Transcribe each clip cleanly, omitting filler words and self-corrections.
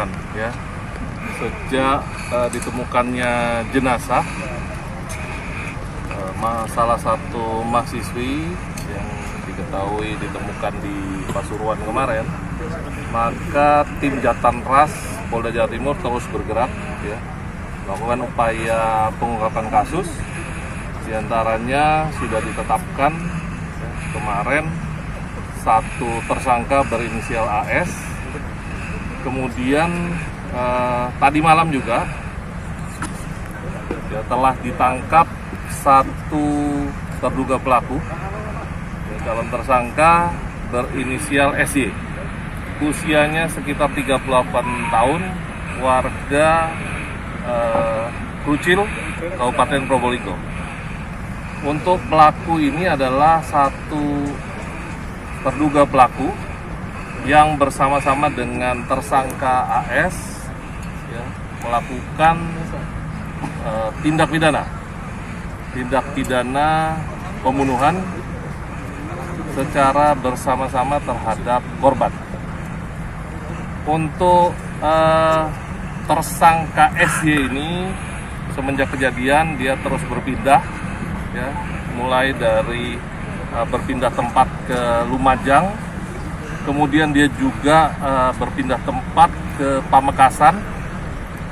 penyidikan ya. Sejak ditemukannya jenazah salah satu mahasiswi yang diketahui ditemukan di Pasuruan kemarin, maka tim Jatanras Polda Jawa Timur terus bergerak ya, melakukan upaya pengungkapan kasus. Di antaranya sudah ditetapkan ya, kemarin satu tersangka berinisial AS. Kemudian tadi malam juga ya, telah ditangkap satu terduga pelaku ya, calon tersangka berinisial SY. Usianya sekitar 38 tahun, warga Krucil, Kabupaten Probolinggo. Untuk pelaku ini adalah satu terduga pelaku yang bersama-sama dengan tersangka AS ya, melakukan tindak pidana pembunuhan secara bersama-sama terhadap korban. Untuk tersangka SY ini semenjak kejadian dia terus berpindah ya, mulai dari berpindah tempat ke Lumajang, kemudian dia juga berpindah tempat ke Pamekasan,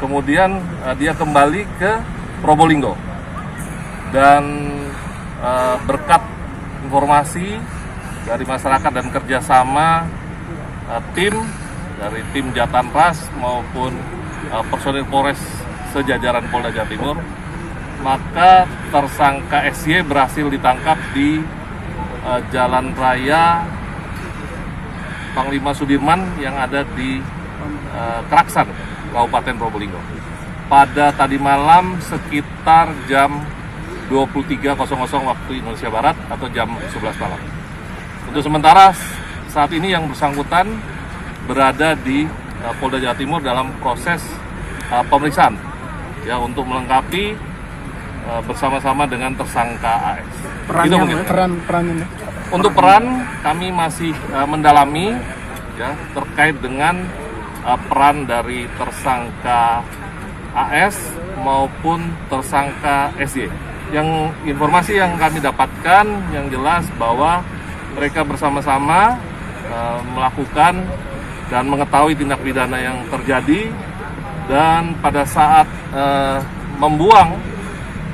kemudian dia kembali ke Probolinggo. Dan berkat informasi dari masyarakat dan kerjasama tim dari tim Jatanras maupun personil Polres sejajaran Polda Jawa Timur, maka tersangka SY berhasil ditangkap di Jalan Raya Panglima Sudirman yang ada di Keraksan, Kabupaten Probolinggo. Pada tadi malam sekitar jam 23.00 waktu Indonesia Barat atau jam 11 malam. Untuk sementara saat ini yang bersangkutan berada di Polda Jawa Timur dalam proses pemeriksaan ya, untuk melengkapi bersama-sama dengan tersangka AS. Perannya. Untuk peran kami masih mendalami ya, terkait dengan peran dari tersangka AS maupun tersangka SY. Yang informasi yang kami dapatkan yang jelas bahwa mereka bersama-sama melakukan dan mengetahui tindak pidana yang terjadi, dan pada saat membuang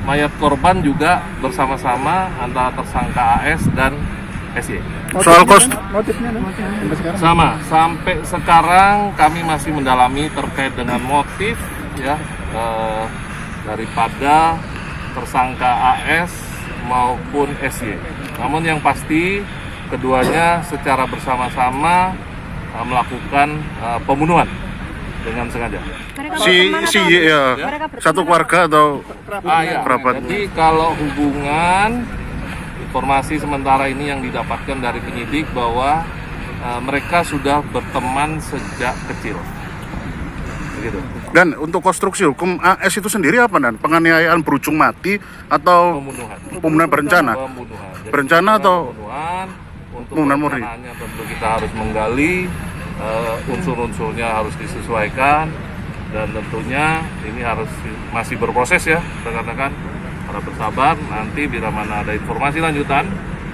mayat korban juga bersama-sama antara tersangka AS dan SY. Soal motifnya sama, sampai sekarang kami masih mendalami terkait dengan motif ya daripada tersangka AS maupun SY. Namun yang pasti keduanya secara bersama-sama melakukan pembunuhan dengan sengaja. Si ya, satu keluarga atau kerabat? Jadi kalau hubungan, informasi sementara ini yang didapatkan dari penyidik bahwa mereka sudah berteman sejak kecil. Begitu. Dan untuk konstruksi hukum AS itu sendiri apa, Dan? Penganiayaan berujung mati atau pembunuhan berencana? Berencana atau untuk pembunuhan murni? Tentu kita harus menggali unsur-unsurnya, harus disesuaikan, dan tentunya ini harus masih berproses ya, rekan-rekan. Para bersabar, nanti bila mana ada informasi lanjutan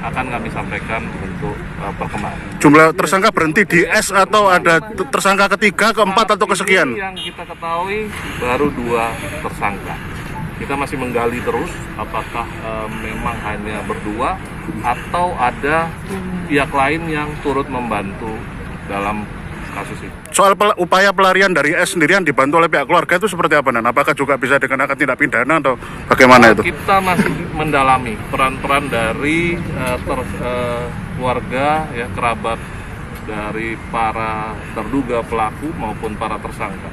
akan kami sampaikan untuk perkembangan. Jumlah tersangka berhenti di S atau ada tersangka ketiga, keempat atau kesekian? Yang kita ketahui baru 2 tersangka. Kita masih menggali terus apakah memang hanya berdua atau ada pihak lain yang turut membantu dalam kasus ini. Soal upaya pelarian dari S sendirian dibantu oleh pihak keluarga itu seperti apa, Dan? Apakah juga bisa dikenakan tindak pidana atau bagaimana itu? Kita masih mendalami peran-peran dari keluarga ya, kerabat dari para terduga pelaku maupun para tersangka.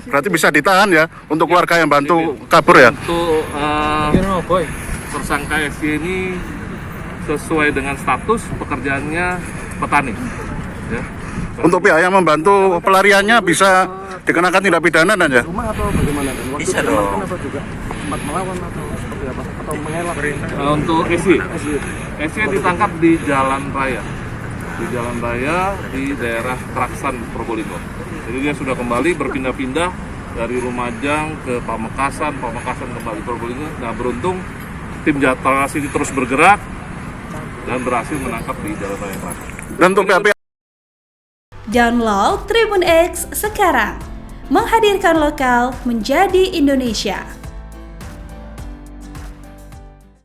Berarti bisa ditahan ya untuk keluarga yang bantu kabur ya? Untuk tersangka SY ini sesuai dengan status pekerjaannya petani. Ya. Untuk pihak yang membantu pelariannya bisa dikenakan tindak pidana, Dan ya? Bisa dong. Untuk SY ditangkap di Jalan Raya di jalan raya di daerah Kraksan, Probolinggo. Jadi dia sudah kembali berpindah-pindah dari Lumajang ke Pamekasan kembali Probolinggo. Nah, beruntung tim Jatras ini terus bergerak dan berhasil menangkap di jalan raya Kraksan. Dan untuk pihak Download Tribun X sekarang, menghadirkan lokal menjadi Indonesia.